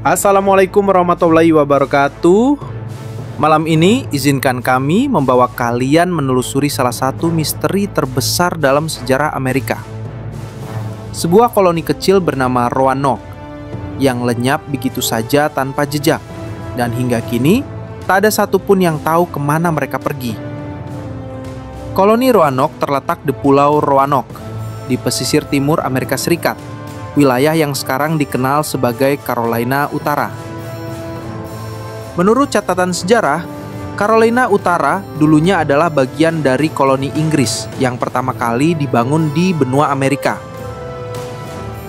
Assalamualaikum warahmatullahi wabarakatuh. Malam ini izinkan kami membawa kalian menelusuri salah satu misteri terbesar dalam sejarah Amerika. Sebuah koloni kecil bernama Roanoke yang lenyap begitu saja tanpa jejak, dan hingga kini tak ada satupun yang tahu kemana mereka pergi. Koloni Roanoke terletak di Pulau Roanoke di pesisir timur Amerika Serikat, wilayah yang sekarang dikenal sebagai Carolina Utara. Menurut catatan sejarah, Carolina Utara dulunya adalah bagian dari koloni Inggris yang pertama kali dibangun di benua Amerika.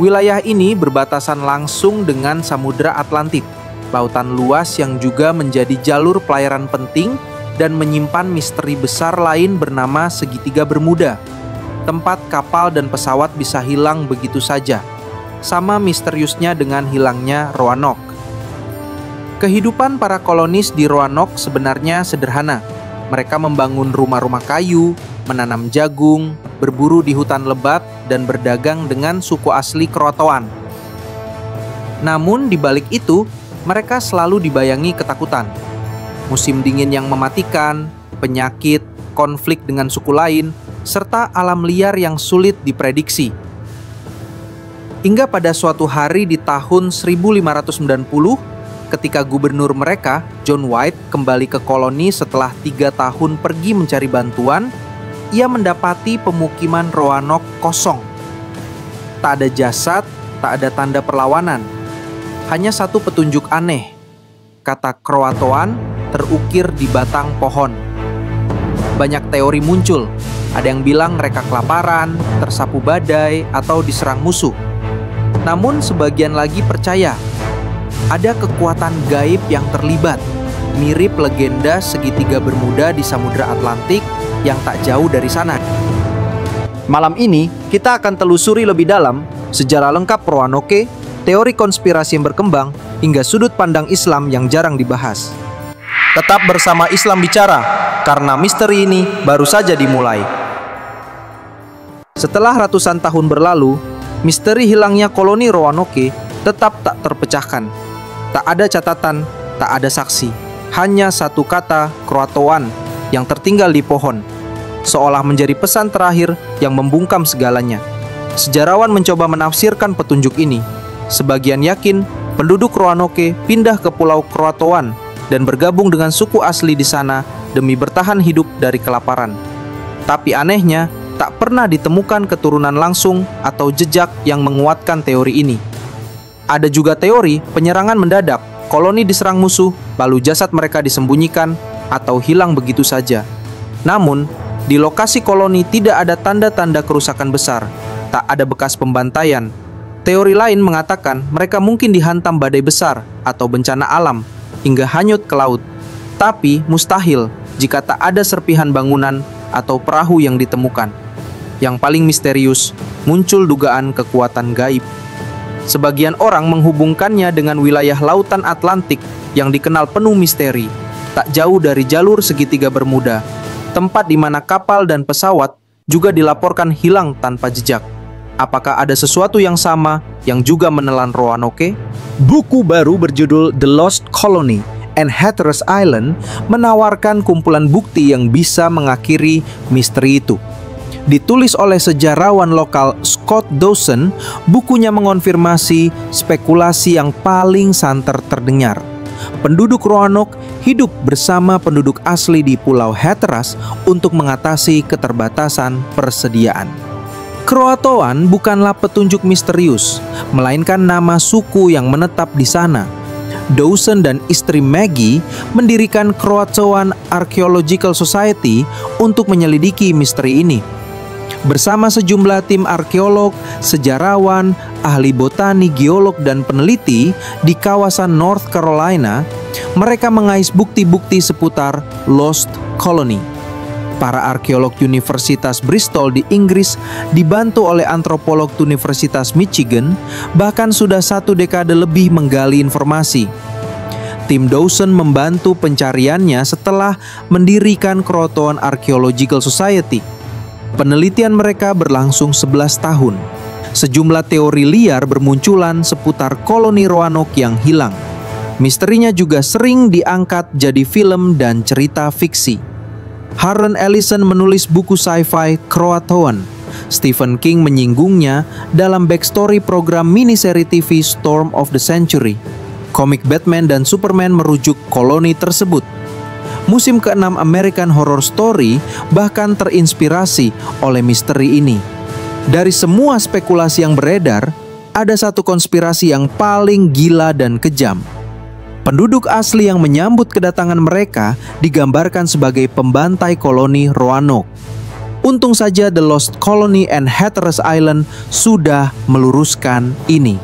Wilayah ini berbatasan langsung dengan Samudra Atlantik, lautan luas yang juga menjadi jalur pelayaran penting dan menyimpan misteri besar lain bernama Segitiga Bermuda, tempat kapal dan pesawat bisa hilang begitu saja. Sama misteriusnya dengan hilangnya Roanoke. Kehidupan para kolonis di Roanoke sebenarnya sederhana. Mereka membangun rumah-rumah kayu, menanam jagung, berburu di hutan lebat, dan berdagang dengan suku asli Croatoan. Namun di balik itu, mereka selalu dibayangi ketakutan. Musim dingin yang mematikan, penyakit, konflik dengan suku lain, serta alam liar yang sulit diprediksi. Hingga pada suatu hari di tahun 1590, ketika gubernur mereka, John White, kembali ke koloni setelah 3 tahun pergi mencari bantuan, ia mendapati pemukiman Roanoke kosong. Tak ada jasad, tak ada tanda perlawanan. Hanya satu petunjuk aneh. Kata Croatoan terukir di batang pohon. Banyak teori muncul. Ada yang bilang mereka kelaparan, tersapu badai, atau diserang musuh. Namun sebagian lagi percaya ada kekuatan gaib yang terlibat, mirip legenda Segitiga Bermuda di Samudra Atlantik yang tak jauh dari sana. Malam ini kita akan telusuri lebih dalam sejarah lengkap Roanoke, teori konspirasi yang berkembang, hingga sudut pandang Islam yang jarang dibahas. Tetap bersama Islam Bicara, karena misteri ini baru saja dimulai. Setelah ratusan tahun berlalu, misteri hilangnya koloni Roanoke tetap tak terpecahkan. Tak ada catatan, tak ada saksi. Hanya satu kata Croatoan yang tertinggal di pohon, seolah menjadi pesan terakhir yang membungkam segalanya. Sejarawan mencoba menafsirkan petunjuk ini. Sebagian yakin penduduk Roanoke pindah ke Pulau Croatoan dan bergabung dengan suku asli di sana demi bertahan hidup dari kelaparan. Tapi anehnya, tak pernah ditemukan keturunan langsung atau jejak yang menguatkan teori ini. Ada juga teori penyerangan mendadak, koloni diserang musuh, lalu jasad mereka disembunyikan atau hilang begitu saja. Namun, di lokasi koloni tidak ada tanda-tanda kerusakan besar, tak ada bekas pembantaian. Teori lain mengatakan mereka mungkin dihantam badai besar atau bencana alam hingga hanyut ke laut. Tapi mustahil jika tak ada serpihan bangunan atau perahu yang ditemukan. Yang paling misterius, muncul dugaan kekuatan gaib. Sebagian orang menghubungkannya dengan wilayah lautan Atlantik yang dikenal penuh misteri, tak jauh dari jalur Segitiga Bermuda, tempat di mana kapal dan pesawat juga dilaporkan hilang tanpa jejak. Apakah ada sesuatu yang sama yang juga menelan Roanoke? Buku baru berjudul The Lost Colony and Hatteras Island menawarkan kumpulan bukti yang bisa mengakhiri misteri itu. Ditulis oleh sejarawan lokal Scott Dawson, bukunya mengonfirmasi spekulasi yang paling santer terdengar. Penduduk Roanoke hidup bersama penduduk asli di Pulau Hatteras untuk mengatasi keterbatasan persediaan. Croatoan bukanlah petunjuk misterius, melainkan nama suku yang menetap di sana. Dawson dan istri Maggie mendirikan Croatoan Archaeological Society untuk menyelidiki misteri ini. Bersama sejumlah tim arkeolog, sejarawan, ahli botani, geolog, dan peneliti di kawasan North Carolina, mereka mengais bukti-bukti seputar Lost Colony. Para arkeolog Universitas Bristol di Inggris dibantu oleh antropolog Universitas Michigan bahkan sudah 1 dekade lebih menggali informasi. Tim Dawson membantu pencariannya setelah mendirikan Croatoan Archaeological Society. Penelitian mereka berlangsung 11 tahun. Sejumlah teori liar bermunculan seputar koloni Roanoke yang hilang. Misterinya juga sering diangkat jadi film dan cerita fiksi. Harlan Ellison menulis buku sci-fi Croatoan. Stephen King menyinggungnya dalam backstory program miniseri TV Storm of the Century. Komik Batman dan Superman merujuk koloni tersebut. Musim ke-6 American Horror Story bahkan terinspirasi oleh misteri ini. Dari semua spekulasi yang beredar, ada satu konspirasi yang paling gila dan kejam. Penduduk asli yang menyambut kedatangan mereka digambarkan sebagai pembantai koloni Roanoke. Untung saja The Lost Colony and Hatteras Island sudah meluruskan ini.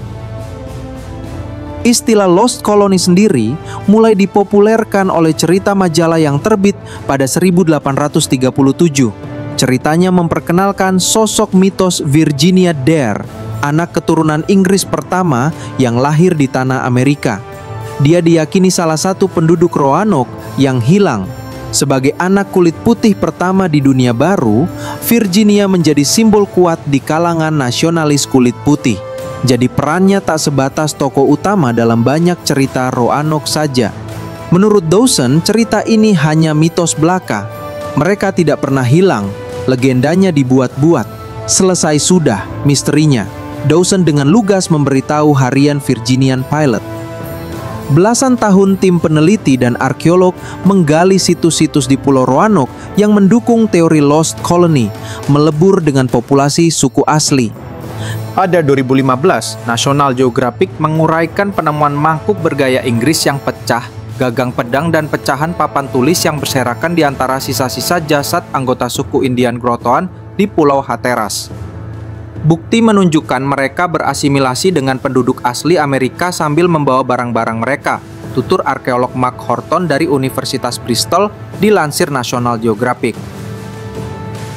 Istilah Lost Colony sendiri mulai dipopulerkan oleh cerita majalah yang terbit pada 1837. Ceritanya memperkenalkan sosok mitos Virginia Dare, anak keturunan Inggris pertama yang lahir di tanah Amerika. Dia diyakini salah satu penduduk Roanoke yang hilang. Sebagai anak kulit putih pertama di dunia baru, Virginia menjadi simbol kuat di kalangan nasionalis kulit putih. Jadi perannya tak sebatas tokoh utama dalam banyak cerita Roanoke saja. Menurut Dawson, cerita ini hanya mitos belaka. Mereka tidak pernah hilang, legendanya dibuat-buat. Selesai sudah misterinya. Dawson dengan lugas memberitahu harian Virginian Pilot. Belasan tahun tim peneliti dan arkeolog menggali situs-situs di Pulau Roanoke yang mendukung teori Lost Colony, melebur dengan populasi suku asli. Pada 2015, National Geographic menguraikan penemuan mangkuk bergaya Inggris yang pecah, gagang pedang dan pecahan papan tulis yang berserakan di antara sisa-sisa jasad anggota suku Indian Croatoan di Pulau Hatteras. Bukti menunjukkan mereka berasimilasi dengan penduduk asli Amerika sambil membawa barang-barang mereka, tutur arkeolog Mark Horton dari Universitas Bristol dilansir National Geographic.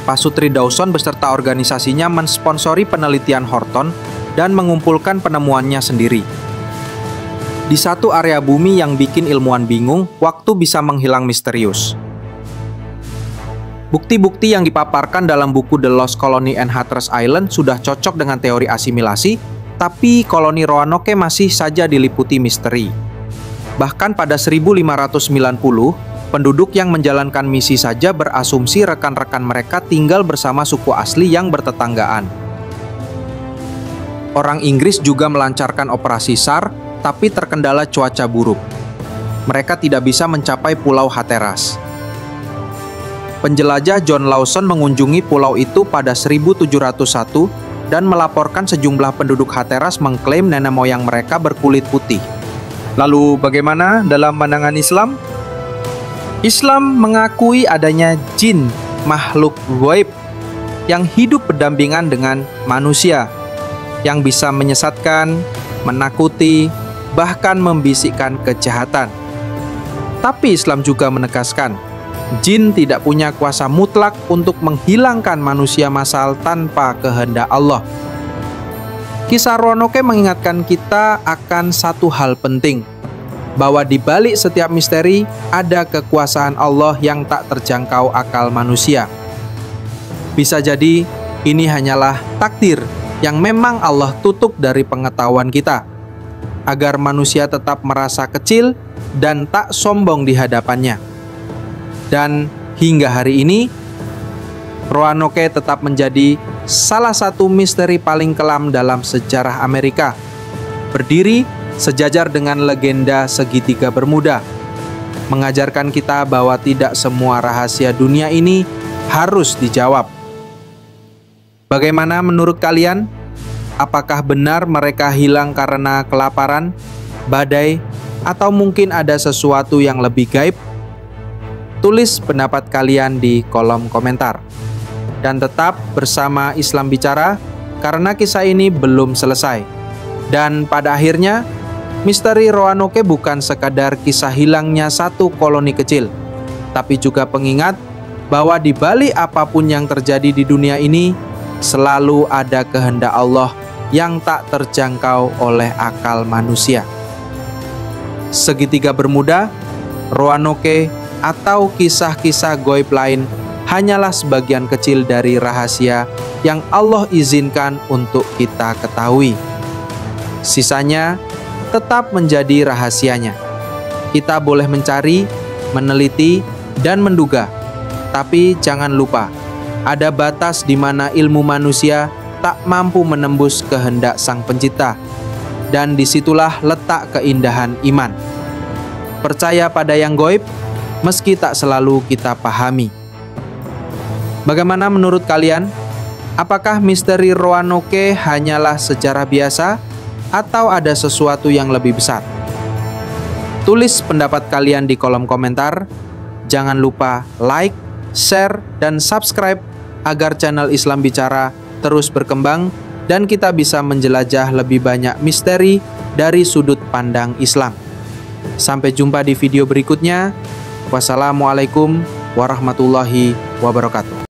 Pasutri Dawson beserta organisasinya mensponsori penelitian Horton dan mengumpulkan penemuannya sendiri. Di satu area bumi yang bikin ilmuwan bingung, waktu bisa menghilang misterius. Bukti-bukti yang dipaparkan dalam buku The Lost Colony and Hatteras Island sudah cocok dengan teori asimilasi, tapi koloni Roanoke masih saja diliputi misteri. Bahkan pada 1590, penduduk yang menjalankan misi saja berasumsi rekan-rekan mereka tinggal bersama suku asli yang bertetanggaan. Orang Inggris juga melancarkan operasi SAR, tapi terkendala cuaca buruk. Mereka tidak bisa mencapai Pulau Hatteras. Penjelajah John Lawson mengunjungi pulau itu pada 1701 dan melaporkan sejumlah penduduk Hatteras mengklaim nenek moyang mereka berkulit putih. Lalu bagaimana dalam pandangan Islam? Islam mengakui adanya jin, makhluk gaib yang hidup berdampingan dengan manusia, yang bisa menyesatkan, menakuti, bahkan membisikkan kejahatan. Tapi Islam juga menegaskan, jin tidak punya kuasa mutlak untuk menghilangkan manusia massal tanpa kehendak Allah. Kisah Roanoke mengingatkan kita akan satu hal penting, bahwa di balik setiap misteri ada kekuasaan Allah yang tak terjangkau akal manusia. Bisa jadi ini hanyalah takdir yang memang Allah tutup dari pengetahuan kita, agar manusia tetap merasa kecil dan tak sombong di hadapannya. Dan hingga hari ini, Roanoke tetap menjadi salah satu misteri paling kelam dalam sejarah Amerika. Berdiri sejajar dengan legenda segitiga Bermuda, mengajarkan kita bahwa tidak semua rahasia dunia ini harus dijawab. Bagaimana menurut kalian? Apakah benar mereka hilang karena kelaparan, badai, atau mungkin ada sesuatu yang lebih gaib? Tulis pendapat kalian di kolom komentar. Dan tetap bersama Islam Bicara, karena kisah ini belum selesai. Dan pada akhirnya, misteri Roanoke bukan sekadar kisah hilangnya satu koloni kecil, tapi juga pengingat bahwa di balik apapun yang terjadi di dunia ini, selalu ada kehendak Allah yang tak terjangkau oleh akal manusia. Segitiga Bermuda, Roanoke, atau kisah-kisah gaib lain hanyalah sebagian kecil dari rahasia yang Allah izinkan untuk kita ketahui. Sisanya tetap menjadi rahasianya. Kita boleh mencari, meneliti, dan menduga, tapi jangan lupa, ada batas di mana ilmu manusia tak mampu menembus kehendak Sang Pencipta, dan disitulah letak keindahan iman. Percaya pada yang gaib, meski tak selalu kita pahami. Bagaimana menurut kalian? Apakah misteri Roanoke hanyalah sejarah biasa atau ada sesuatu yang lebih besar? Tulis pendapat kalian di kolom komentar. Jangan lupa like, share, dan subscribe agar channel Islam Bicara terus berkembang dan kita bisa menjelajah lebih banyak misteri dari sudut pandang Islam. Sampai jumpa di video berikutnya. Wassalamualaikum warahmatullahi wabarakatuh.